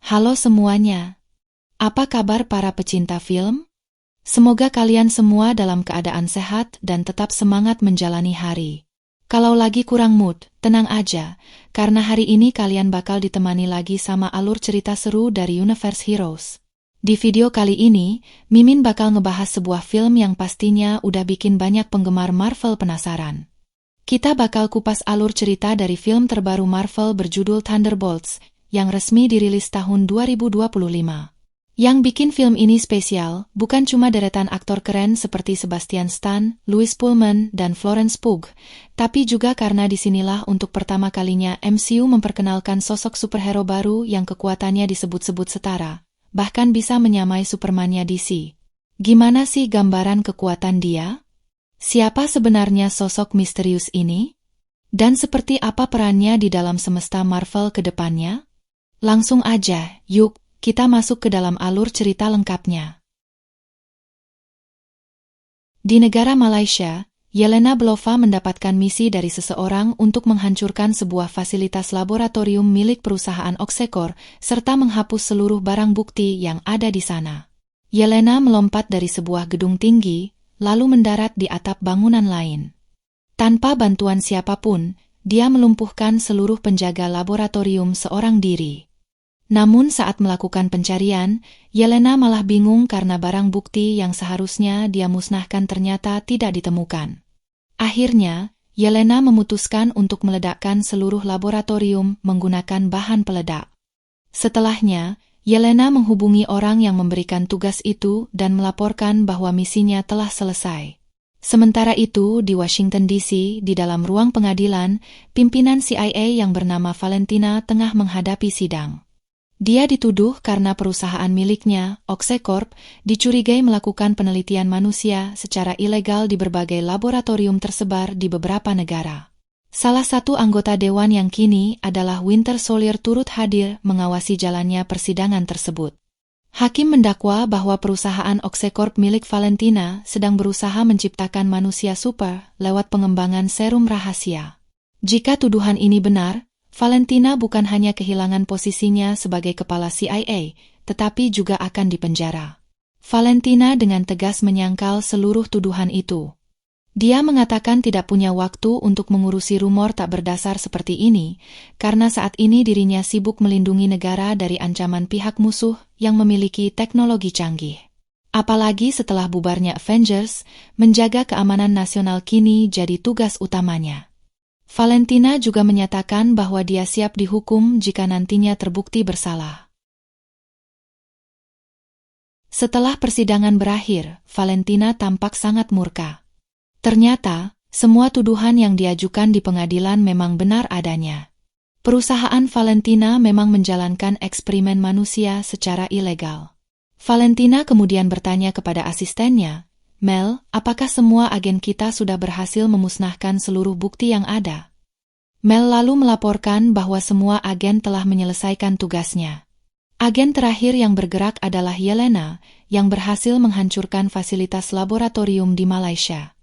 Halo semuanya. Apa kabar para pecinta film? Semoga kalian semua dalam keadaan sehat dan tetap semangat menjalani hari. Kalau lagi kurang mood, tenang aja, karena hari ini kalian bakal ditemani lagi sama alur cerita seru dari Universe Heroes. Di video kali ini, Mimin bakal ngebahas sebuah film yang pastinya udah bikin banyak penggemar Marvel penasaran. Kita bakal kupas alur cerita dari film terbaru Marvel berjudul Thunderbolts, yang resmi dirilis tahun 2025. Yang bikin film ini spesial, bukan cuma deretan aktor keren seperti Sebastian Stan, Louis Pullman, dan Florence Pugh, tapi juga karena disinilah untuk pertama kalinya MCU memperkenalkan sosok superhero baru yang kekuatannya disebut-sebut setara, bahkan bisa menyamai Superman-nya DC. Gimana sih gambaran kekuatan dia? Siapa sebenarnya sosok misterius ini? Dan seperti apa perannya di dalam semesta Marvel ke depannya? Langsung aja, yuk, kita masuk ke dalam alur cerita lengkapnya. Di negara Malaysia, Yelena Belova mendapatkan misi dari seseorang untuk menghancurkan sebuah fasilitas laboratorium milik perusahaan Oxecorp, serta menghapus seluruh barang bukti yang ada di sana. Yelena melompat dari sebuah gedung tinggi, lalu mendarat di atap bangunan lain. Tanpa bantuan siapapun, dia melumpuhkan seluruh penjaga laboratorium seorang diri. Namun saat melakukan pencarian, Yelena malah bingung karena barang bukti yang seharusnya dia musnahkan ternyata tidak ditemukan. Akhirnya, Yelena memutuskan untuk meledakkan seluruh laboratorium menggunakan bahan peledak. Setelahnya, Yelena menghubungi orang yang memberikan tugas itu dan melaporkan bahwa misinya telah selesai. Sementara itu, di Washington DC, di dalam ruang pengadilan, pimpinan CIA yang bernama Valentina tengah menghadapi sidang. Dia dituduh karena perusahaan miliknya, Oxecorp, dicurigai melakukan penelitian manusia secara ilegal di berbagai laboratorium tersebar di beberapa negara. Salah satu anggota dewan yang kini adalah Winter Soldier turut hadir mengawasi jalannya persidangan tersebut. Hakim mendakwa bahwa perusahaan Oxecorp milik Valentina sedang berusaha menciptakan manusia super lewat pengembangan serum rahasia. Jika tuduhan ini benar, Valentina bukan hanya kehilangan posisinya sebagai kepala CIA, tetapi juga akan dipenjara. Valentina dengan tegas menyangkal seluruh tuduhan itu. Dia mengatakan tidak punya waktu untuk mengurusi rumor tak berdasar seperti ini, karena saat ini dirinya sibuk melindungi negara dari ancaman pihak musuh yang memiliki teknologi canggih. Apalagi setelah bubarnya Avengers, menjaga keamanan nasional kini jadi tugas utamanya. Valentina juga menyatakan bahwa dia siap dihukum jika nantinya terbukti bersalah. Setelah persidangan berakhir, Valentina tampak sangat murka. Ternyata, semua tuduhan yang diajukan di pengadilan memang benar adanya. Perusahaan Valentina memang menjalankan eksperimen manusia secara ilegal. Valentina kemudian bertanya kepada asistennya, "Mel, apakah semua agen kita sudah berhasil memusnahkan seluruh bukti yang ada?" Mel lalu melaporkan bahwa semua agen telah menyelesaikan tugasnya. Agen terakhir yang bergerak adalah Yelena, yang berhasil menghancurkan fasilitas laboratorium di Malaysia.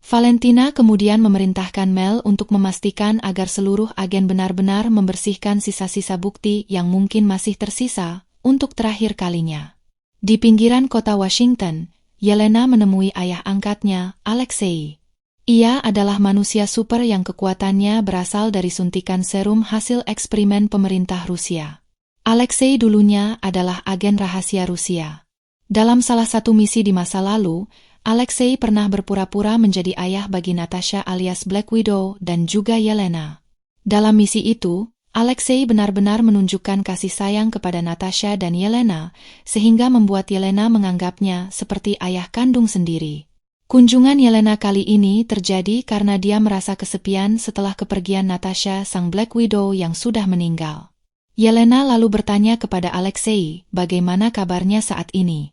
Valentina kemudian memerintahkan Mel untuk memastikan agar seluruh agen benar-benar membersihkan sisa-sisa bukti yang mungkin masih tersisa untuk terakhir kalinya. Di pinggiran kota Washington, Yelena menemui ayah angkatnya, Alexei. Ia adalah manusia super yang kekuatannya berasal dari suntikan serum hasil eksperimen pemerintah Rusia. Alexei dulunya adalah agen rahasia Rusia. Dalam salah satu misi di masa lalu, Alexei pernah berpura-pura menjadi ayah bagi Natasha alias Black Widow dan juga Yelena. Dalam misi itu, Alexei benar-benar menunjukkan kasih sayang kepada Natasha dan Yelena, sehingga membuat Yelena menganggapnya seperti ayah kandung sendiri. Kunjungan Yelena kali ini terjadi karena dia merasa kesepian setelah kepergian Natasha sang Black Widow yang sudah meninggal. Yelena lalu bertanya kepada Alexei bagaimana kabarnya saat ini.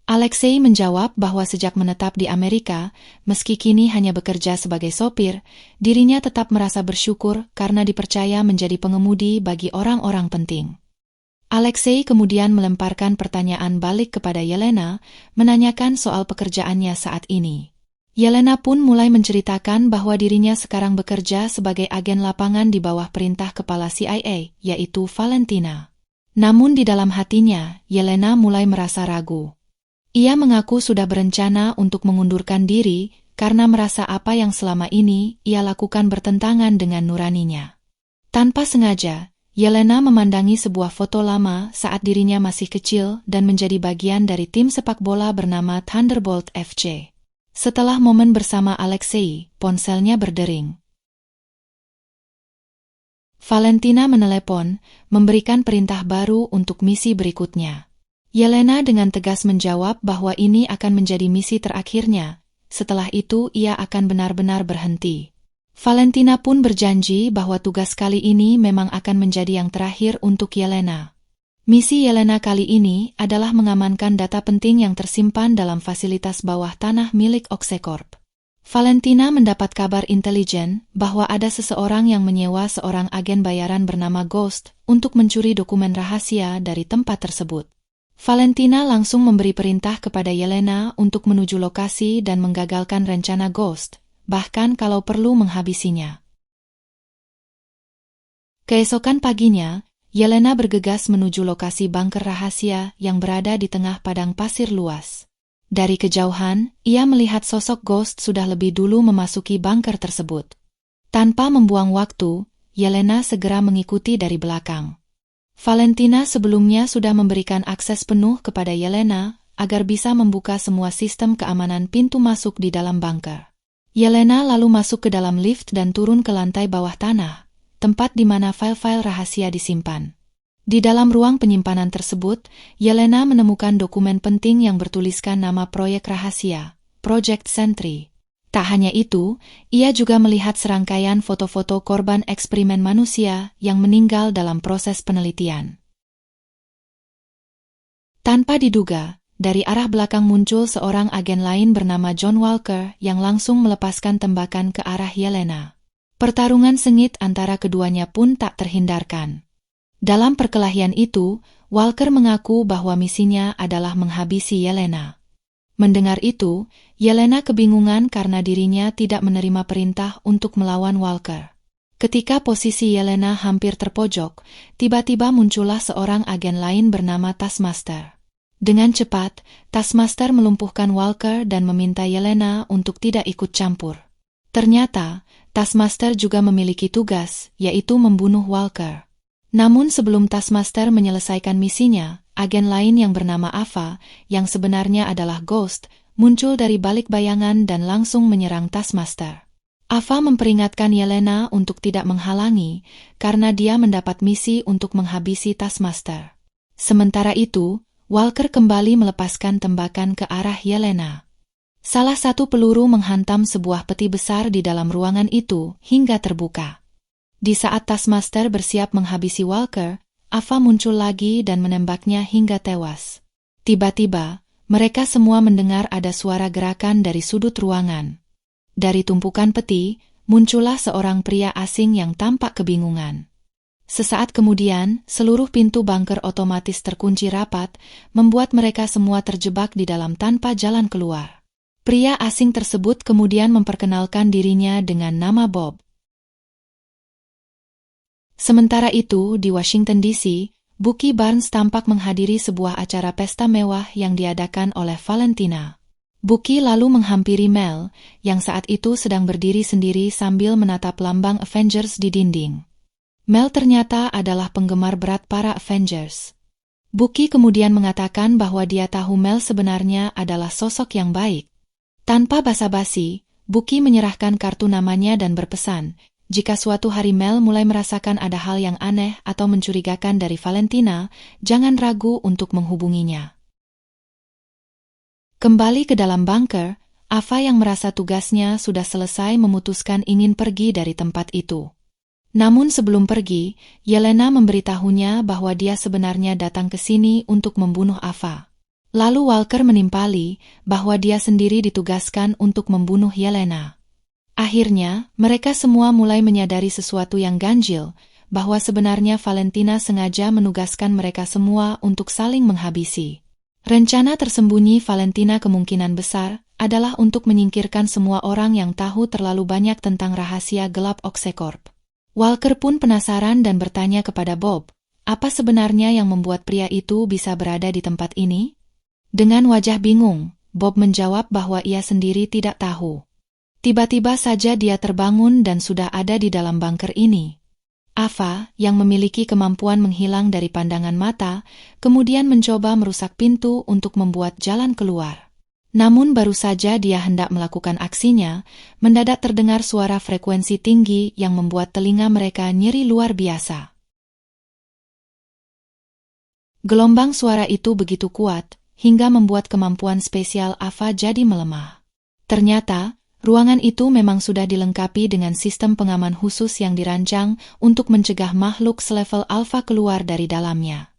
Alexei menjawab bahwa sejak menetap di Amerika, meski kini hanya bekerja sebagai sopir, dirinya tetap merasa bersyukur karena dipercaya menjadi pengemudi bagi orang-orang penting. Alexei kemudian melemparkan pertanyaan balik kepada Yelena, menanyakan soal pekerjaannya saat ini. Yelena pun mulai menceritakan bahwa dirinya sekarang bekerja sebagai agen lapangan di bawah perintah kepala CIA, yaitu Valentina. Namun di dalam hatinya, Yelena mulai merasa ragu. Ia mengaku sudah berencana untuk mengundurkan diri karena merasa apa yang selama ini ia lakukan bertentangan dengan nuraninya. Tanpa sengaja, Yelena memandangi sebuah foto lama saat dirinya masih kecil dan menjadi bagian dari tim sepak bola bernama Thunderbolt FC. Setelah momen bersama Alexei, ponselnya berdering. Valentina menelepon, memberikan perintah baru untuk misi berikutnya. Yelena dengan tegas menjawab bahwa ini akan menjadi misi terakhirnya. Setelah itu ia akan benar-benar berhenti. Valentina pun berjanji bahwa tugas kali ini memang akan menjadi yang terakhir untuk Yelena. Misi Yelena kali ini adalah mengamankan data penting yang tersimpan dalam fasilitas bawah tanah milik Oxecorp. Valentina mendapat kabar intelijen bahwa ada seseorang yang menyewa seorang agen bayaran bernama Ghost untuk mencuri dokumen rahasia dari tempat tersebut. Valentina langsung memberi perintah kepada Yelena untuk menuju lokasi dan menggagalkan rencana Ghost, bahkan kalau perlu menghabisinya. Keesokan paginya, Yelena bergegas menuju lokasi bunker rahasia yang berada di tengah padang pasir luas. Dari kejauhan, ia melihat sosok Ghost sudah lebih dulu memasuki bunker tersebut. Tanpa membuang waktu, Yelena segera mengikuti dari belakang. Valentina sebelumnya sudah memberikan akses penuh kepada Yelena agar bisa membuka semua sistem keamanan pintu masuk di dalam bunker. Yelena lalu masuk ke dalam lift dan turun ke lantai bawah tanah, tempat di mana file-file rahasia disimpan. Di dalam ruang penyimpanan tersebut, Yelena menemukan dokumen penting yang bertuliskan nama proyek rahasia, Project Sentry. Tak hanya itu, ia juga melihat serangkaian foto-foto korban eksperimen manusia yang meninggal dalam proses penelitian. Tanpa diduga, dari arah belakang muncul seorang agen lain bernama John Walker yang langsung melepaskan tembakan ke arah Yelena. Pertarungan sengit antara keduanya pun tak terhindarkan. Dalam perkelahian itu, Walker mengaku bahwa misinya adalah menghabisi Yelena. Mendengar itu, Yelena kebingungan karena dirinya tidak menerima perintah untuk melawan Walker. Ketika posisi Yelena hampir terpojok, tiba-tiba muncullah seorang agen lain bernama Taskmaster. Dengan cepat, Taskmaster melumpuhkan Walker dan meminta Yelena untuk tidak ikut campur. Ternyata, Taskmaster juga memiliki tugas, yaitu membunuh Walker. Namun sebelum Taskmaster menyelesaikan misinya, agen lain yang bernama Ava, yang sebenarnya adalah Ghost, muncul dari balik bayangan dan langsung menyerang Taskmaster. Ava memperingatkan Yelena untuk tidak menghalangi, karena dia mendapat misi untuk menghabisi Taskmaster. Sementara itu, Walker kembali melepaskan tembakan ke arah Yelena. Salah satu peluru menghantam sebuah peti besar di dalam ruangan itu hingga terbuka. Di saat Taskmaster bersiap menghabisi Walker, Ava muncul lagi dan menembaknya hingga tewas. Tiba-tiba, mereka semua mendengar ada suara gerakan dari sudut ruangan. Dari tumpukan peti, muncullah seorang pria asing yang tampak kebingungan. Sesaat kemudian, seluruh pintu bunker otomatis terkunci rapat, membuat mereka semua terjebak di dalam tanpa jalan keluar. Pria asing tersebut kemudian memperkenalkan dirinya dengan nama Bob. Sementara itu, di Washington DC, Bucky Barnes tampak menghadiri sebuah acara pesta mewah yang diadakan oleh Valentina. Bucky lalu menghampiri Mel, yang saat itu sedang berdiri sendiri sambil menatap lambang Avengers di dinding. Mel ternyata adalah penggemar berat para Avengers. Bucky kemudian mengatakan bahwa dia tahu Mel sebenarnya adalah sosok yang baik. Tanpa basa-basi, Bucky menyerahkan kartu namanya dan berpesan, jika suatu hari Mel mulai merasakan ada hal yang aneh atau mencurigakan dari Valentina, jangan ragu untuk menghubunginya. Kembali ke dalam bunker, Ava yang merasa tugasnya sudah selesai memutuskan ingin pergi dari tempat itu. Namun sebelum pergi, Yelena memberitahunya bahwa dia sebenarnya datang ke sini untuk membunuh Ava. Lalu Walker menimpali bahwa dia sendiri ditugaskan untuk membunuh Yelena. Akhirnya, mereka semua mulai menyadari sesuatu yang ganjil, bahwa sebenarnya Valentina sengaja menugaskan mereka semua untuk saling menghabisi. Rencana tersembunyi Valentina kemungkinan besar adalah untuk menyingkirkan semua orang yang tahu terlalu banyak tentang rahasia gelap Oxecorp. Walker pun penasaran dan bertanya kepada Bob, apa sebenarnya yang membuat pria itu bisa berada di tempat ini? Dengan wajah bingung, Bob menjawab bahwa ia sendiri tidak tahu. Tiba-tiba saja dia terbangun dan sudah ada di dalam bunker ini. Ava, yang memiliki kemampuan menghilang dari pandangan mata, kemudian mencoba merusak pintu untuk membuat jalan keluar. Namun baru saja dia hendak melakukan aksinya, mendadak terdengar suara frekuensi tinggi yang membuat telinga mereka nyeri luar biasa. Gelombang suara itu begitu kuat, hingga membuat kemampuan spesial Ava jadi melemah. Ternyata, ruangan itu memang sudah dilengkapi dengan sistem pengaman khusus yang dirancang untuk mencegah makhluk selevel alfa keluar dari dalamnya.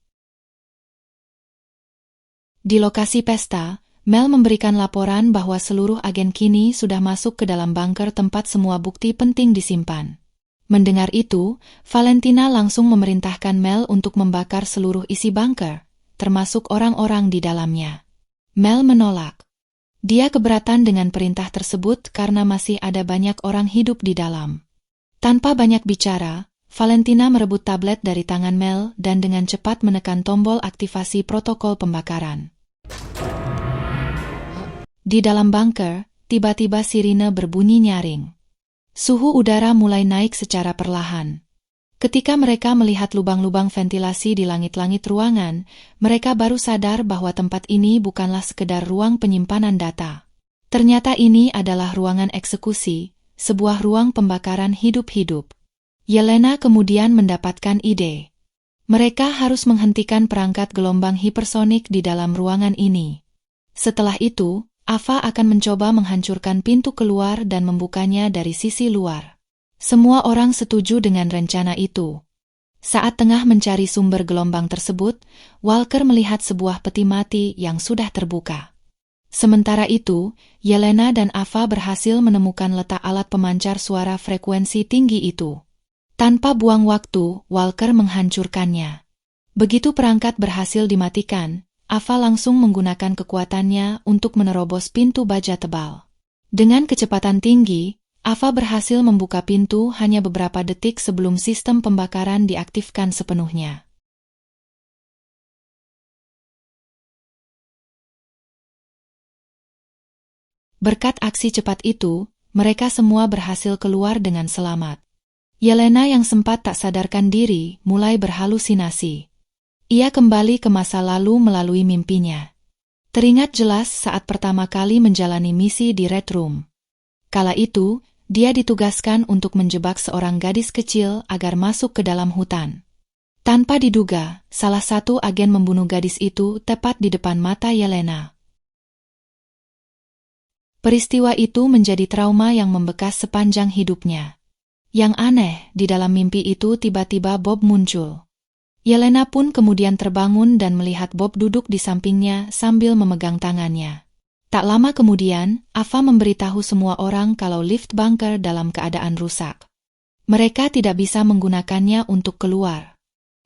Di lokasi pesta, Mel memberikan laporan bahwa seluruh agen kini sudah masuk ke dalam bunker tempat semua bukti penting disimpan. Mendengar itu, Valentina langsung memerintahkan Mel untuk membakar seluruh isi bunker, termasuk orang-orang di dalamnya. Mel menolak. Dia keberatan dengan perintah tersebut karena masih ada banyak orang hidup di dalam. Tanpa banyak bicara, Valentina merebut tablet dari tangan Mel dan dengan cepat menekan tombol aktivasi protokol pembakaran. Di dalam bunker, tiba-tiba sirine berbunyi nyaring. Suhu udara mulai naik secara perlahan. Ketika mereka melihat lubang-lubang ventilasi di langit-langit ruangan, mereka baru sadar bahwa tempat ini bukanlah sekedar ruang penyimpanan data. Ternyata ini adalah ruangan eksekusi, sebuah ruang pembakaran hidup-hidup. Yelena kemudian mendapatkan ide. Mereka harus menghentikan perangkat gelombang hipersonik di dalam ruangan ini. Setelah itu, Ava akan mencoba menghancurkan pintu keluar dan membukanya dari sisi luar. Semua orang setuju dengan rencana itu. Saat tengah mencari sumber gelombang tersebut, Walker melihat sebuah peti mati yang sudah terbuka. Sementara itu, Yelena dan Ava berhasil menemukan letak alat pemancar suara frekuensi tinggi itu. Tanpa buang waktu, Walker menghancurkannya. Begitu perangkat berhasil dimatikan, Ava langsung menggunakan kekuatannya untuk menerobos pintu baja tebal. Dengan kecepatan tinggi, Ava berhasil membuka pintu hanya beberapa detik sebelum sistem pembakaran diaktifkan sepenuhnya. Berkat aksi cepat itu, mereka semua berhasil keluar dengan selamat. Yelena yang sempat tak sadarkan diri mulai berhalusinasi. Ia kembali ke masa lalu melalui mimpinya. Teringat jelas saat pertama kali menjalani misi di Red Room. Kala itu, dia ditugaskan untuk menjebak seorang gadis kecil agar masuk ke dalam hutan. Tanpa diduga, salah satu agen membunuh gadis itu tepat di depan mata Yelena. Peristiwa itu menjadi trauma yang membekas sepanjang hidupnya. Yang aneh, di dalam mimpi itu tiba-tiba Bob muncul. Yelena pun kemudian terbangun dan melihat Bob duduk di sampingnya sambil memegang tangannya. Tak lama kemudian, Ava memberitahu semua orang kalau lift bunker dalam keadaan rusak. Mereka tidak bisa menggunakannya untuk keluar.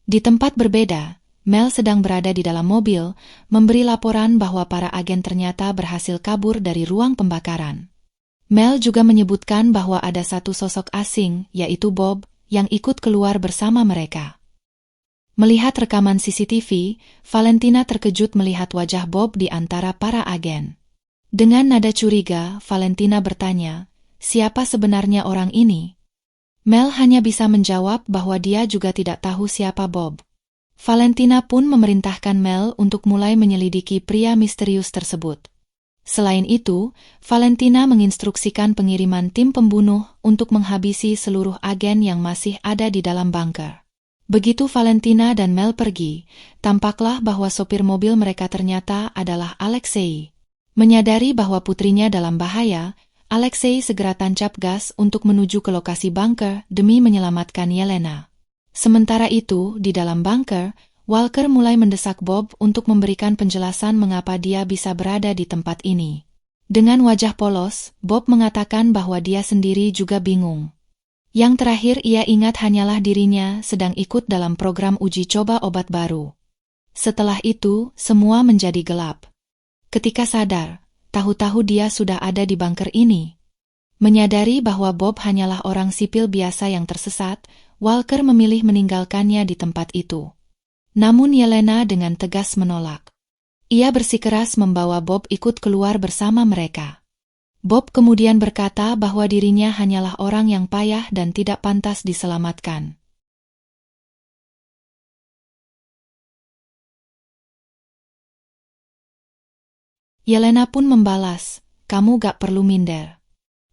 Di tempat berbeda, Mel sedang berada di dalam mobil, memberi laporan bahwa para agen ternyata berhasil kabur dari ruang pembakaran. Mel juga menyebutkan bahwa ada satu sosok asing, yaitu Bob, yang ikut keluar bersama mereka. Melihat rekaman CCTV, Valentina terkejut melihat wajah Bob di antara para agen. Dengan nada curiga, Valentina bertanya, siapa sebenarnya orang ini? Mel hanya bisa menjawab bahwa dia juga tidak tahu siapa Bob. Valentina pun memerintahkan Mel untuk mulai menyelidiki pria misterius tersebut. Selain itu, Valentina menginstruksikan pengiriman tim pembunuh untuk menghabisi seluruh agen yang masih ada di dalam bunker. Begitu Valentina dan Mel pergi, tampaklah bahwa sopir mobil mereka ternyata adalah Alexei. Menyadari bahwa putrinya dalam bahaya, Alexei segera tancap gas untuk menuju ke lokasi bunker demi menyelamatkan Yelena. Sementara itu, di dalam bunker, Walker mulai mendesak Bob untuk memberikan penjelasan mengapa dia bisa berada di tempat ini. Dengan wajah polos, Bob mengatakan bahwa dia sendiri juga bingung. Yang terakhir ia ingat hanyalah dirinya sedang ikut dalam program uji coba obat baru. Setelah itu, semua menjadi gelap. Ketika sadar, tahu-tahu dia sudah ada di bunker ini. Menyadari bahwa Bob hanyalah orang sipil biasa yang tersesat, Walker memilih meninggalkannya di tempat itu. Namun Yelena dengan tegas menolak. Ia bersikeras membawa Bob ikut keluar bersama mereka. Bob kemudian berkata bahwa dirinya hanyalah orang yang payah dan tidak pantas diselamatkan. Yelena pun membalas, "Kamu gak perlu minder.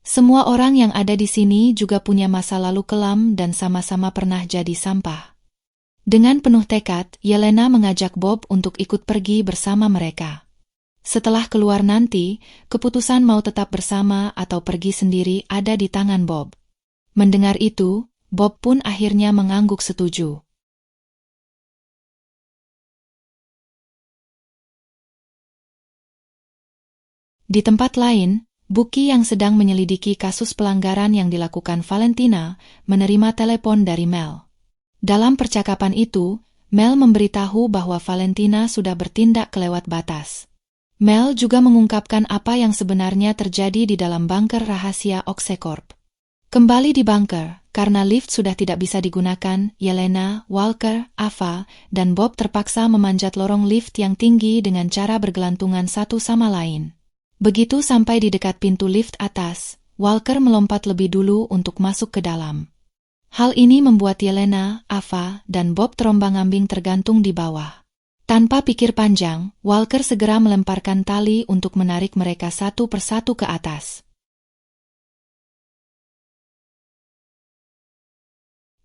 Semua orang yang ada di sini juga punya masa lalu kelam dan sama-sama pernah jadi sampah." Dengan penuh tekad, Yelena mengajak Bob untuk ikut pergi bersama mereka. Setelah keluar nanti, keputusan mau tetap bersama atau pergi sendiri ada di tangan Bob. Mendengar itu, Bob pun akhirnya mengangguk setuju. Di tempat lain, Bucky yang sedang menyelidiki kasus pelanggaran yang dilakukan Valentina, menerima telepon dari Mel. Dalam percakapan itu, Mel memberitahu bahwa Valentina sudah bertindak kelewat batas. Mel juga mengungkapkan apa yang sebenarnya terjadi di dalam bunker rahasia Oxecorp. Kembali di bunker, karena lift sudah tidak bisa digunakan, Yelena, Walker, Ava, dan Bob terpaksa memanjat lorong lift yang tinggi dengan cara bergelantungan satu sama lain. Begitu sampai di dekat pintu lift atas, Walker melompat lebih dulu untuk masuk ke dalam. Hal ini membuat Yelena, Ava, dan Bob terombang-ambing tergantung di bawah. Tanpa pikir panjang, Walker segera melemparkan tali untuk menarik mereka satu persatu ke atas.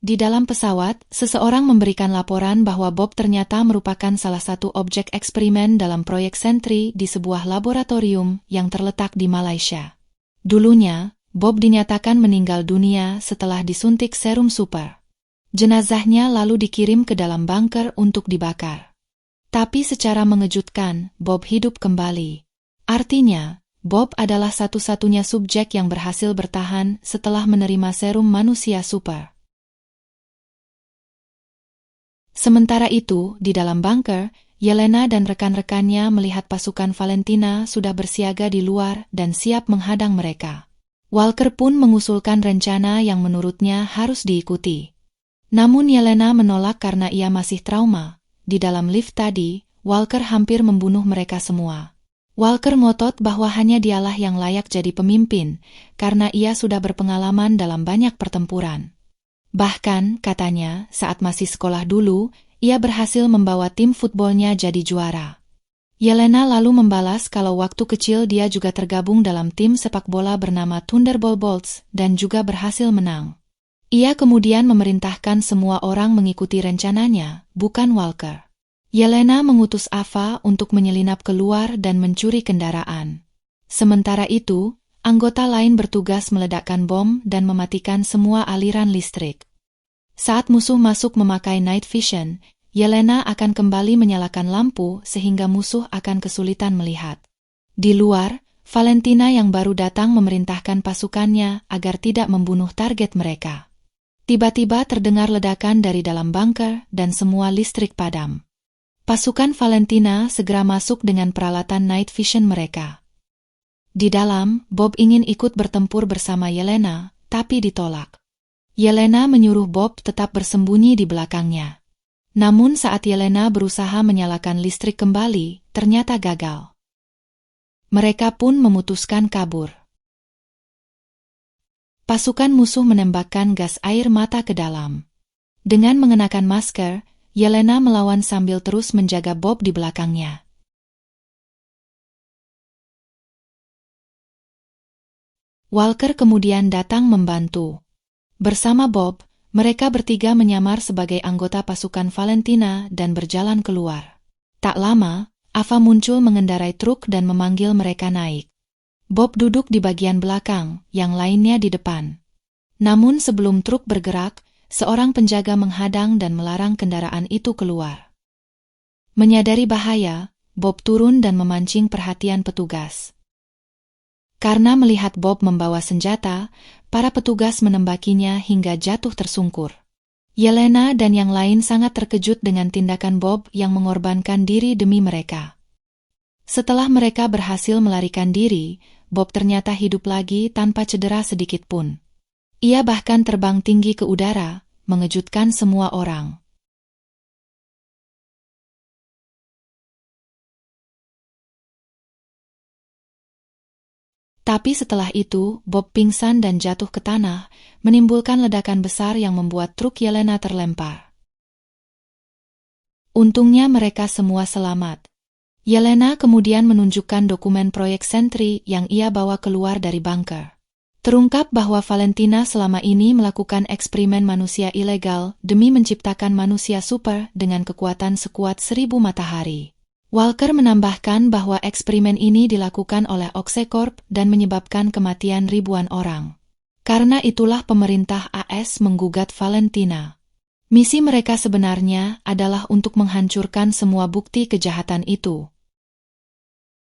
Di dalam pesawat, seseorang memberikan laporan bahwa Bob ternyata merupakan salah satu objek eksperimen dalam proyek Sentry di sebuah laboratorium yang terletak di Malaysia. Dulunya, Bob dinyatakan meninggal dunia setelah disuntik serum super. Jenazahnya lalu dikirim ke dalam bunker untuk dibakar. Tapi secara mengejutkan, Bob hidup kembali. Artinya, Bob adalah satu-satunya subjek yang berhasil bertahan setelah menerima serum manusia super. Sementara itu, di dalam bunker, Yelena dan rekan-rekannya melihat pasukan Valentina sudah bersiaga di luar dan siap menghadang mereka. Walker pun mengusulkan rencana yang menurutnya harus diikuti. Namun Yelena menolak karena ia masih trauma. Di dalam lift tadi, Walker hampir membunuh mereka semua. Walker ngotot bahwa hanya dialah yang layak jadi pemimpin, karena ia sudah berpengalaman dalam banyak pertempuran. Bahkan, katanya, saat masih sekolah dulu, ia berhasil membawa tim footballnya jadi juara. Yelena lalu membalas kalau waktu kecil dia juga tergabung dalam tim sepak bola bernama Thunderbolt Bolts dan juga berhasil menang. Ia kemudian memerintahkan semua orang mengikuti rencananya, bukan Walker. Yelena mengutus Ava untuk menyelinap keluar dan mencuri kendaraan. Sementara itu, anggota lain bertugas meledakkan bom dan mematikan semua aliran listrik. Saat musuh masuk memakai night vision, Yelena akan kembali menyalakan lampu sehingga musuh akan kesulitan melihat. Di luar, Valentina yang baru datang memerintahkan pasukannya agar tidak membunuh target mereka. Tiba-tiba terdengar ledakan dari dalam bunker dan semua listrik padam. Pasukan Valentina segera masuk dengan peralatan night vision mereka. Di dalam, Bob ingin ikut bertempur bersama Yelena, tapi ditolak. Yelena menyuruh Bob tetap bersembunyi di belakangnya. Namun saat Yelena berusaha menyalakan listrik kembali, ternyata gagal. Mereka pun memutuskan kabur. Pasukan musuh menembakkan gas air mata ke dalam. Dengan mengenakan masker, Yelena melawan sambil terus menjaga Bob di belakangnya. Walker kemudian datang membantu. Bersama Bob, mereka bertiga menyamar sebagai anggota pasukan Valentina dan berjalan keluar. Tak lama, Ava muncul mengendarai truk dan memanggil mereka naik. Bob duduk di bagian belakang, yang lainnya di depan. Namun sebelum truk bergerak, seorang penjaga menghadang dan melarang kendaraan itu keluar. Menyadari bahaya, Bob turun dan memancing perhatian petugas. Karena melihat Bob membawa senjata, para petugas menembakinya hingga jatuh tersungkur. Yelena dan yang lain sangat terkejut dengan tindakan Bob yang mengorbankan diri demi mereka. Setelah mereka berhasil melarikan diri, Bob ternyata hidup lagi tanpa cedera sedikit pun. Ia bahkan terbang tinggi ke udara, mengejutkan semua orang. Tapi setelah itu, Bob pingsan dan jatuh ke tanah, menimbulkan ledakan besar yang membuat truk Yelena terlempar. Untungnya mereka semua selamat. Yelena kemudian menunjukkan dokumen proyek Sentry yang ia bawa keluar dari bunker. Terungkap bahwa Valentina selama ini melakukan eksperimen manusia ilegal demi menciptakan manusia super dengan kekuatan sekuat 1000 matahari. Walker menambahkan bahwa eksperimen ini dilakukan oleh Oxecorp dan menyebabkan kematian ribuan orang. Karena itulah pemerintah AS menggugat Valentina. Misi mereka sebenarnya adalah untuk menghancurkan semua bukti kejahatan itu.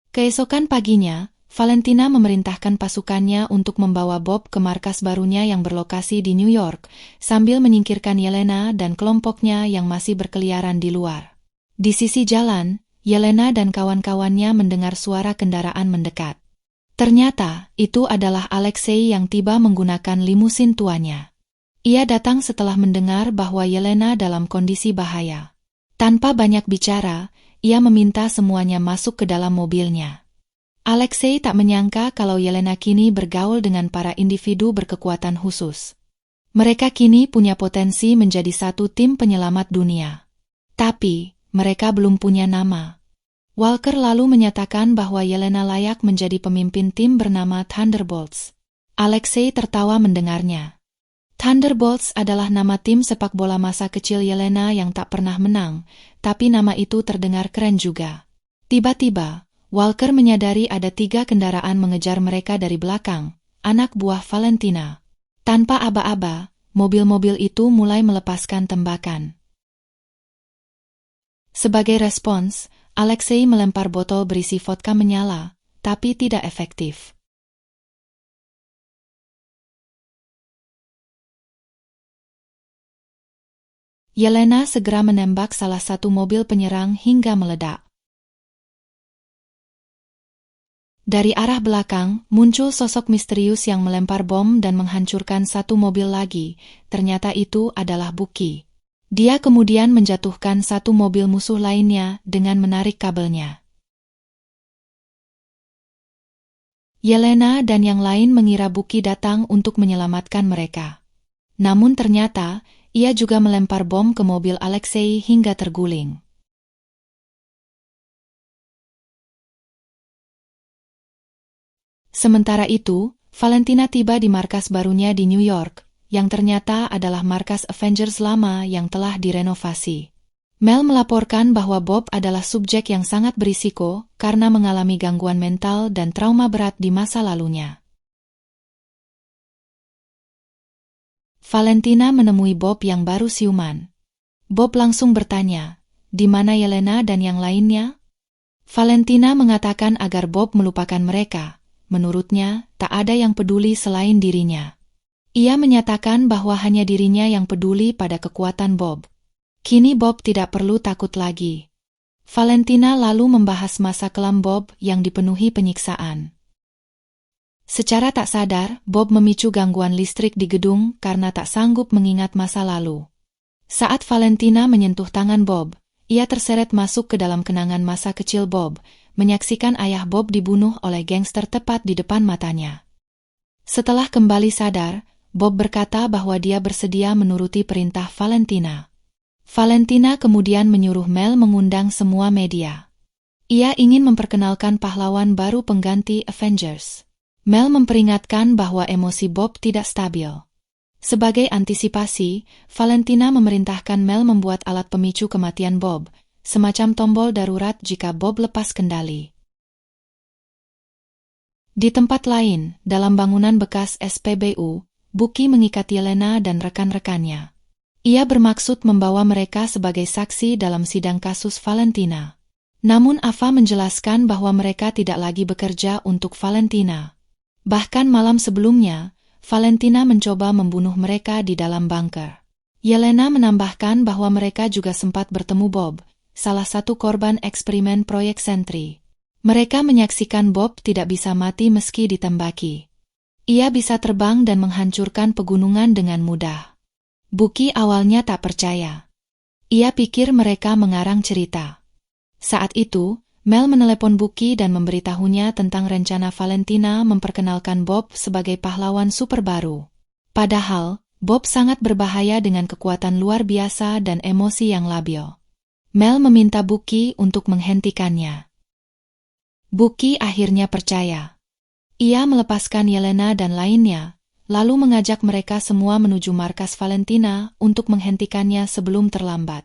Keesokan paginya, Valentina memerintahkan pasukannya untuk membawa Bob ke markas barunya yang berlokasi di New York, sambil menyingkirkan Yelena dan kelompoknya yang masih berkeliaran di luar. Di sisi jalan, Yelena dan kawan-kawannya mendengar suara kendaraan mendekat. Ternyata, itu adalah Alexei yang tiba menggunakan limusin tuanya. Ia datang setelah mendengar bahwa Yelena dalam kondisi bahaya. Tanpa banyak bicara, ia meminta semuanya masuk ke dalam mobilnya. Alexei tak menyangka kalau Yelena kini bergaul dengan para individu berkekuatan khusus. Mereka kini punya potensi menjadi satu tim penyelamat dunia. Tapi, mereka belum punya nama. Walker lalu menyatakan bahwa Yelena layak menjadi pemimpin tim bernama Thunderbolts. Alexei tertawa mendengarnya. Thunderbolts adalah nama tim sepak bola masa kecil Yelena yang tak pernah menang, tapi nama itu terdengar keren juga. Tiba-tiba, Walker menyadari ada 3 kendaraan mengejar mereka dari belakang, anak buah Valentina. Tanpa aba-aba, mobil-mobil itu mulai melepaskan tembakan. Sebagai respons, Alexei melempar botol berisi vodka menyala, tapi tidak efektif. Yelena segera menembak salah satu mobil penyerang hingga meledak. Dari arah belakang, muncul sosok misterius yang melempar bom dan menghancurkan satu mobil lagi. Ternyata itu adalah Bucky. Dia kemudian menjatuhkan satu mobil musuh lainnya dengan menarik kabelnya. Yelena dan yang lain mengira Bucky datang untuk menyelamatkan mereka. Namun ternyata, ia juga melempar bom ke mobil Alexei hingga terguling. Sementara itu, Valentina tiba di markas barunya di New York, yang ternyata adalah markas Avengers lama yang telah direnovasi. Mel melaporkan bahwa Bob adalah subjek yang sangat berisiko karena mengalami gangguan mental dan trauma berat di masa lalunya. Valentina menemui Bob yang baru siuman. Bob langsung bertanya, di mana Yelena dan yang lainnya? Valentina mengatakan agar Bob melupakan mereka. Menurutnya, tak ada yang peduli selain dirinya. Ia menyatakan bahwa hanya dirinya yang peduli pada kekuatan Bob. Kini Bob tidak perlu takut lagi. Valentina lalu membahas masa kelam Bob yang dipenuhi penyiksaan. Secara tak sadar, Bob memicu gangguan listrik di gedung karena tak sanggup mengingat masa lalu. Saat Valentina menyentuh tangan Bob, ia terseret masuk ke dalam kenangan masa kecil Bob, menyaksikan ayah Bob dibunuh oleh gangster tepat di depan matanya. Setelah kembali sadar, Bob berkata bahwa dia bersedia menuruti perintah Valentina. Valentina kemudian menyuruh Mel mengundang semua media. Ia ingin memperkenalkan pahlawan baru pengganti Avengers. Mel memperingatkan bahwa emosi Bob tidak stabil. Sebagai antisipasi, Valentina memerintahkan Mel membuat alat pemicu kematian Bob, semacam tombol darurat jika Bob lepas kendali. Di tempat lain, dalam bangunan bekas SPBU, Bucky mengikat Yelena dan rekan-rekannya. Ia bermaksud membawa mereka sebagai saksi dalam sidang kasus Valentina. Namun Ava menjelaskan bahwa mereka tidak lagi bekerja untuk Valentina. Bahkan malam sebelumnya, Valentina mencoba membunuh mereka di dalam bunker. Yelena menambahkan bahwa mereka juga sempat bertemu Bob, salah satu korban eksperimen proyek Sentry. Mereka menyaksikan Bob tidak bisa mati meski ditembaki. Ia bisa terbang dan menghancurkan pegunungan dengan mudah. Bucky awalnya tak percaya. Ia pikir mereka mengarang cerita. Saat itu, Mel menelepon Bucky dan memberitahunya tentang rencana Valentina memperkenalkan Bob sebagai pahlawan super baru. Padahal, Bob sangat berbahaya dengan kekuatan luar biasa dan emosi yang labil. Mel meminta Bucky untuk menghentikannya. Bucky akhirnya percaya. Ia melepaskan Yelena dan lainnya, lalu mengajak mereka semua menuju markas Valentina untuk menghentikannya sebelum terlambat.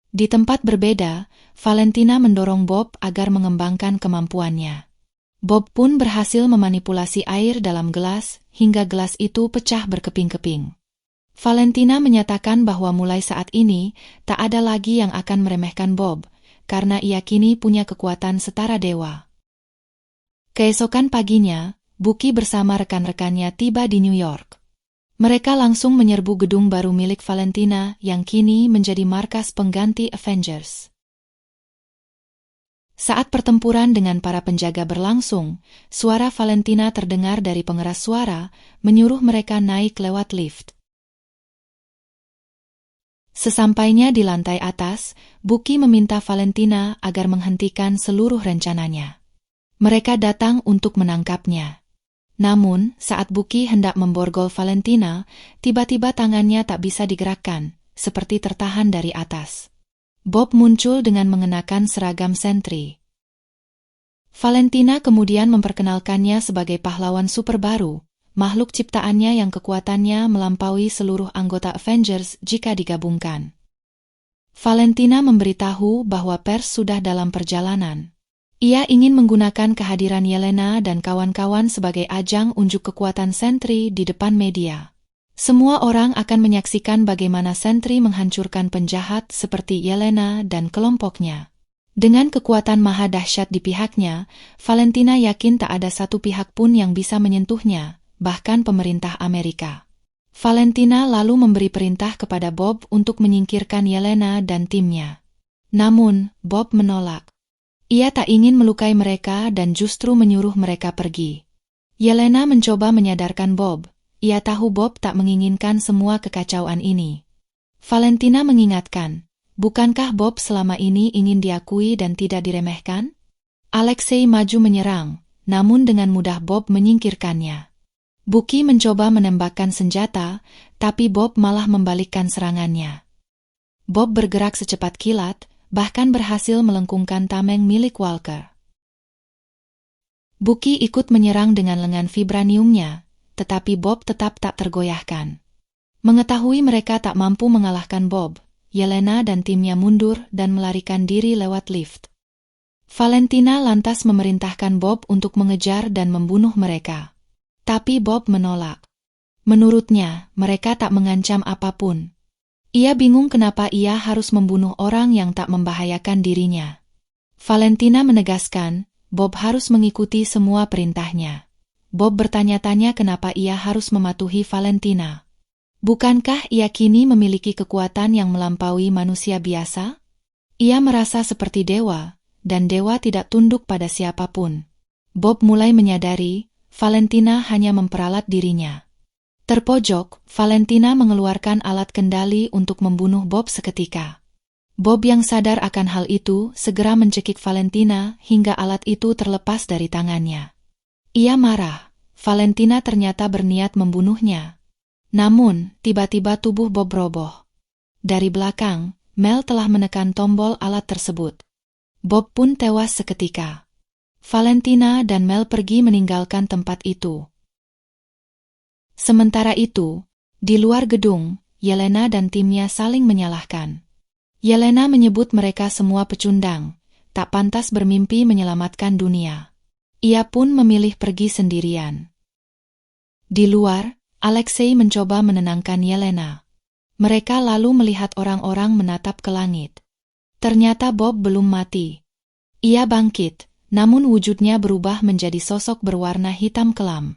Di tempat berbeda, Valentina mendorong Bob agar mengembangkan kemampuannya. Bob pun berhasil memanipulasi air dalam gelas hingga gelas itu pecah berkeping-keping. Valentina menyatakan bahwa mulai saat ini, tak ada lagi yang akan meremehkan Bob, karena ia kini punya kekuatan setara dewa. Keesokan paginya, Bucky bersama rekan-rekannya tiba di New York. Mereka langsung menyerbu gedung baru milik Valentina yang kini menjadi markas pengganti Avengers. Saat pertempuran dengan para penjaga berlangsung, suara Valentina terdengar dari pengeras suara, menyuruh mereka naik lewat lift. Sesampainya di lantai atas, Bucky meminta Valentina agar menghentikan seluruh rencananya. Mereka datang untuk menangkapnya. Namun, saat Bucky hendak memborgol Valentina, tiba-tiba tangannya tak bisa digerakkan, seperti tertahan dari atas. Bob muncul dengan mengenakan seragam sentri. Valentina kemudian memperkenalkannya sebagai pahlawan super baru, makhluk ciptaannya yang kekuatannya melampaui seluruh anggota Avengers jika digabungkan. Valentina memberitahu bahwa pers sudah dalam perjalanan. Ia ingin menggunakan kehadiran Yelena dan kawan-kawan sebagai ajang unjuk kekuatan Sentry di depan media. Semua orang akan menyaksikan bagaimana Sentry menghancurkan penjahat seperti Yelena dan kelompoknya. Dengan kekuatan maha dahsyat di pihaknya, Valentina yakin tak ada satu pihak pun yang bisa menyentuhnya, bahkan pemerintah Amerika. Valentina lalu memberi perintah kepada Bob untuk menyingkirkan Yelena dan timnya. Namun, Bob menolak. Ia tak ingin melukai mereka dan justru menyuruh mereka pergi. Yelena mencoba menyadarkan Bob. Ia tahu Bob tak menginginkan semua kekacauan ini. Valentina mengingatkan, bukankah Bob selama ini ingin diakui dan tidak diremehkan? Alexei maju menyerang, namun dengan mudah Bob menyingkirkannya. Bucky mencoba menembakkan senjata, tapi Bob malah membalikkan serangannya. Bob bergerak secepat kilat, bahkan berhasil melengkungkan tameng milik Walker. Bucky ikut menyerang dengan lengan vibraniumnya, tetapi Bob tetap tak tergoyahkan. Mengetahui mereka tak mampu mengalahkan Bob, Yelena dan timnya mundur dan melarikan diri lewat lift. Valentina lantas memerintahkan Bob untuk mengejar dan membunuh mereka. Tapi Bob menolak. Menurutnya, mereka tak mengancam apapun. Ia bingung kenapa ia harus membunuh orang yang tak membahayakan dirinya. Valentina menegaskan, Bob harus mengikuti semua perintahnya. Bob bertanya-tanya kenapa ia harus mematuhi Valentina. Bukankah ia kini memiliki kekuatan yang melampaui manusia biasa? Ia merasa seperti dewa, dan dewa tidak tunduk pada siapapun. Bob mulai menyadari, Valentina hanya memperalat dirinya. Terpojok, Valentina mengeluarkan alat kendali untuk membunuh Bob seketika. Bob yang sadar akan hal itu segera mencekik Valentina hingga alat itu terlepas dari tangannya. Ia marah, Valentina ternyata berniat membunuhnya. Namun, tiba-tiba tubuh Bob roboh. Dari belakang, Mel telah menekan tombol alat tersebut. Bob pun tewas seketika. Valentina dan Mel pergi meninggalkan tempat itu. Sementara itu, di luar gedung, Yelena dan timnya saling menyalahkan. Yelena menyebut mereka semua pecundang, tak pantas bermimpi menyelamatkan dunia. Ia pun memilih pergi sendirian. Di luar, Alexei mencoba menenangkan Yelena. Mereka lalu melihat orang-orang menatap ke langit. Ternyata Bob belum mati. Ia bangkit, namun wujudnya berubah menjadi sosok berwarna hitam kelam.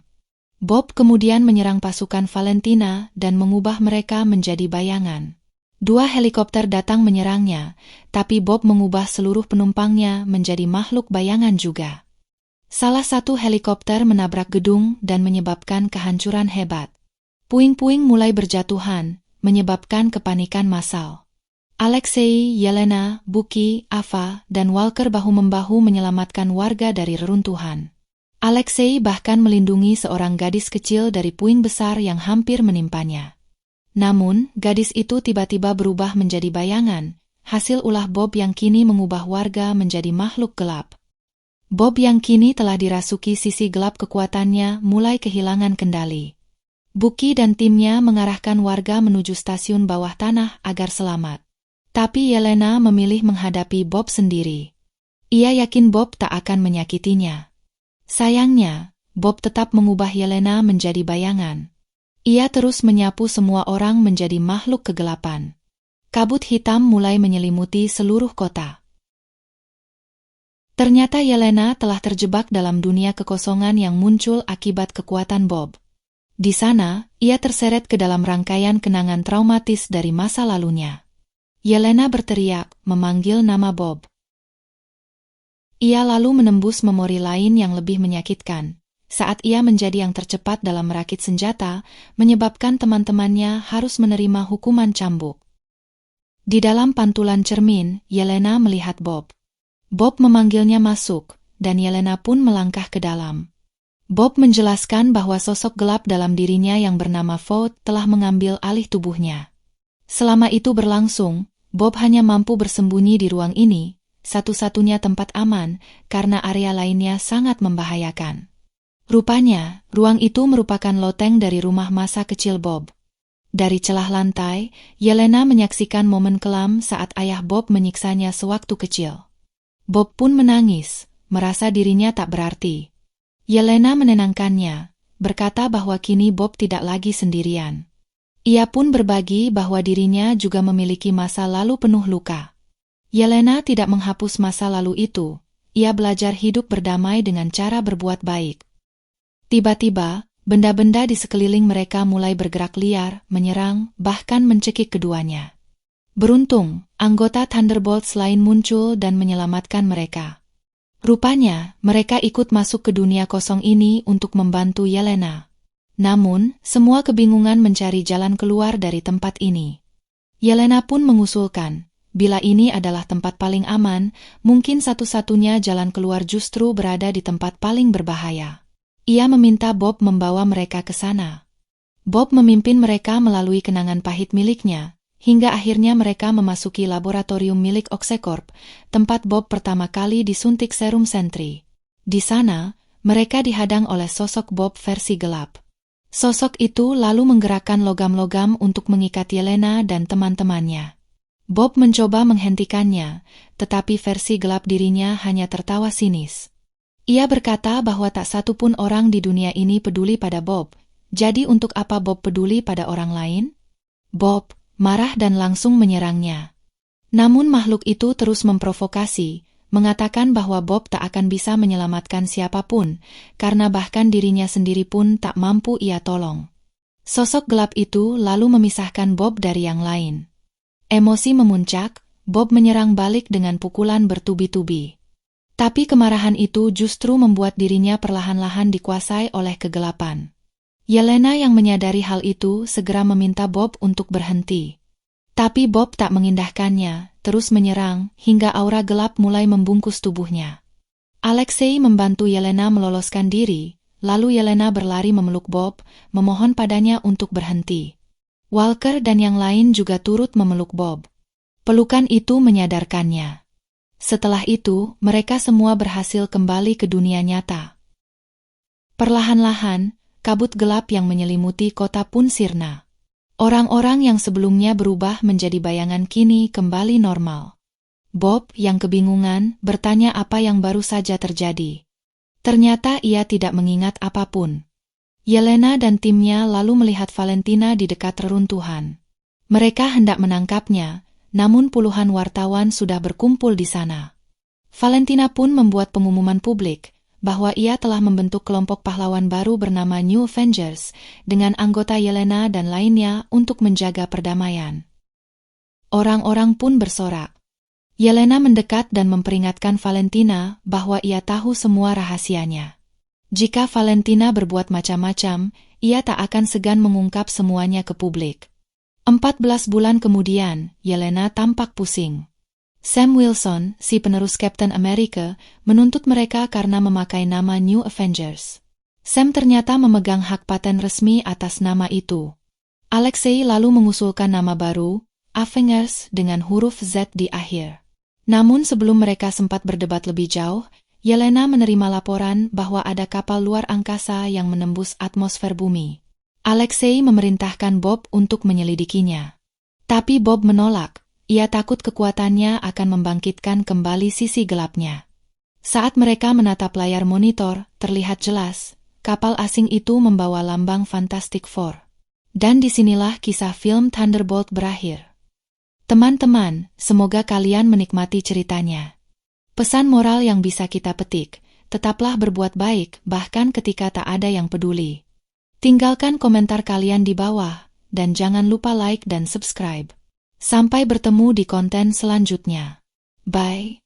Bob kemudian menyerang pasukan Valentina dan mengubah mereka menjadi bayangan. 2 helikopter datang menyerangnya, tapi Bob mengubah seluruh penumpangnya menjadi makhluk bayangan juga. Salah satu helikopter menabrak gedung dan menyebabkan kehancuran hebat. Puing-puing mulai berjatuhan, menyebabkan kepanikan massal. Alexei, Yelena, Buki, Ava, dan Walker bahu-membahu menyelamatkan warga dari reruntuhan. Alexei bahkan melindungi seorang gadis kecil dari puing besar yang hampir menimpanya. Namun, gadis itu tiba-tiba berubah menjadi bayangan, hasil ulah Bob yang kini mengubah warga menjadi makhluk gelap. Bob yang kini telah dirasuki sisi gelap kekuatannya mulai kehilangan kendali. Buki dan timnya mengarahkan warga menuju stasiun bawah tanah agar selamat. Tapi Yelena memilih menghadapi Bob sendiri. Ia yakin Bob tak akan menyakitinya. Sayangnya, Bob tetap mengubah Yelena menjadi bayangan. Ia terus menyapu semua orang menjadi makhluk kegelapan. Kabut hitam mulai menyelimuti seluruh kota. Ternyata Yelena telah terjebak dalam dunia kekosongan yang muncul akibat kekuatan Bob. Di sana, ia terseret ke dalam rangkaian kenangan traumatis dari masa lalunya. Yelena berteriak, memanggil nama Bob. Ia lalu menembus memori lain yang lebih menyakitkan, saat ia menjadi yang tercepat dalam merakit senjata, menyebabkan teman-temannya harus menerima hukuman cambuk. Di dalam pantulan cermin, Yelena melihat Bob. Bob memanggilnya masuk, dan Yelena pun melangkah ke dalam. Bob menjelaskan bahwa sosok gelap dalam dirinya yang bernama Vought telah mengambil alih tubuhnya. Selama itu berlangsung, Bob hanya mampu bersembunyi di ruang ini, satu-satunya tempat aman, karena area lainnya sangat membahayakan. Rupanya, ruang itu merupakan loteng dari rumah masa kecil Bob. Dari celah lantai, Yelena menyaksikan momen kelam saat ayah Bob menyiksanya sewaktu kecil. Bob pun menangis, merasa dirinya tak berarti. Yelena menenangkannya, berkata bahwa kini Bob tidak lagi sendirian. Ia pun berbagi bahwa dirinya juga memiliki masa lalu penuh luka. Yelena tidak menghapus masa lalu itu, ia belajar hidup berdamai dengan cara berbuat baik. Tiba-tiba, benda-benda di sekeliling mereka mulai bergerak liar, menyerang, bahkan mencekik keduanya. Beruntung, anggota Thunderbolts lain muncul dan menyelamatkan mereka. Rupanya, mereka ikut masuk ke dunia kosong ini untuk membantu Yelena. Namun, semua kebingungan mencari jalan keluar dari tempat ini. Yelena pun mengusulkan, bila ini adalah tempat paling aman, mungkin satu-satunya jalan keluar justru berada di tempat paling berbahaya. Ia meminta Bob membawa mereka ke sana. Bob memimpin mereka melalui kenangan pahit miliknya, hingga akhirnya mereka memasuki laboratorium milik Oxecorp, tempat Bob pertama kali disuntik serum sentry. Di sana, mereka dihadang oleh sosok Bob versi gelap. Sosok itu lalu menggerakkan logam-logam untuk mengikat Yelena dan teman-temannya. Bob mencoba menghentikannya, tetapi versi gelap dirinya hanya tertawa sinis. Ia berkata bahwa tak satu pun orang di dunia ini peduli pada Bob, jadi untuk apa Bob peduli pada orang lain? Bob marah dan langsung menyerangnya. Namun makhluk itu terus memprovokasi, mengatakan bahwa Bob tak akan bisa menyelamatkan siapapun, karena bahkan dirinya sendiri pun tak mampu ia tolong. Sosok gelap itu lalu memisahkan Bob dari yang lain. Emosi memuncak, Bob menyerang balik dengan pukulan bertubi-tubi. Tapi kemarahan itu justru membuat dirinya perlahan-lahan dikuasai oleh kegelapan. Yelena yang menyadari hal itu segera meminta Bob untuk berhenti. Tapi Bob tak mengindahkannya, terus menyerang, hingga aura gelap mulai membungkus tubuhnya. Alexei membantu Yelena meloloskan diri, lalu Yelena berlari memeluk Bob, memohon padanya untuk berhenti. Walker dan yang lain juga turut memeluk Bob. Pelukan itu menyadarkannya. Setelah itu, mereka semua berhasil kembali ke dunia nyata. Perlahan-lahan, kabut gelap yang menyelimuti kota pun sirna. Orang-orang yang sebelumnya berubah menjadi bayangan kini kembali normal. Bob yang kebingungan bertanya apa yang baru saja terjadi. Ternyata ia tidak mengingat apapun. Yelena dan timnya lalu melihat Valentina di dekat reruntuhan. Mereka hendak menangkapnya, namun puluhan wartawan sudah berkumpul di sana. Valentina pun membuat pengumuman publik bahwa ia telah membentuk kelompok pahlawan baru bernama New Avengers dengan anggota Yelena dan lainnya untuk menjaga perdamaian. Orang-orang pun bersorak. Yelena mendekat dan memperingatkan Valentina bahwa ia tahu semua rahasianya. Jika Valentina berbuat macam-macam, ia tak akan segan mengungkap semuanya ke publik. 14 bulan kemudian, Yelena tampak pusing. Sam Wilson, si penerus Captain America, menuntut mereka karena memakai nama New Avengers. Sam ternyata memegang hak paten resmi atas nama itu. Alexei lalu mengusulkan nama baru, Avengers, dengan huruf Z di akhir. Namun sebelum mereka sempat berdebat lebih jauh, Yelena menerima laporan bahwa ada kapal luar angkasa yang menembus atmosfer bumi. Alexei memerintahkan Bob untuk menyelidikinya. Tapi Bob menolak, ia takut kekuatannya akan membangkitkan kembali sisi gelapnya. Saat mereka menatap layar monitor, terlihat jelas, kapal asing itu membawa lambang Fantastic Four. Dan disinilah kisah film Thunderbolt berakhir. Teman-teman, semoga kalian menikmati ceritanya. Pesan moral yang bisa kita petik, tetaplah berbuat baik bahkan ketika tak ada yang peduli. Tinggalkan komentar kalian di bawah, dan jangan lupa like dan subscribe. Sampai bertemu di konten selanjutnya. Bye.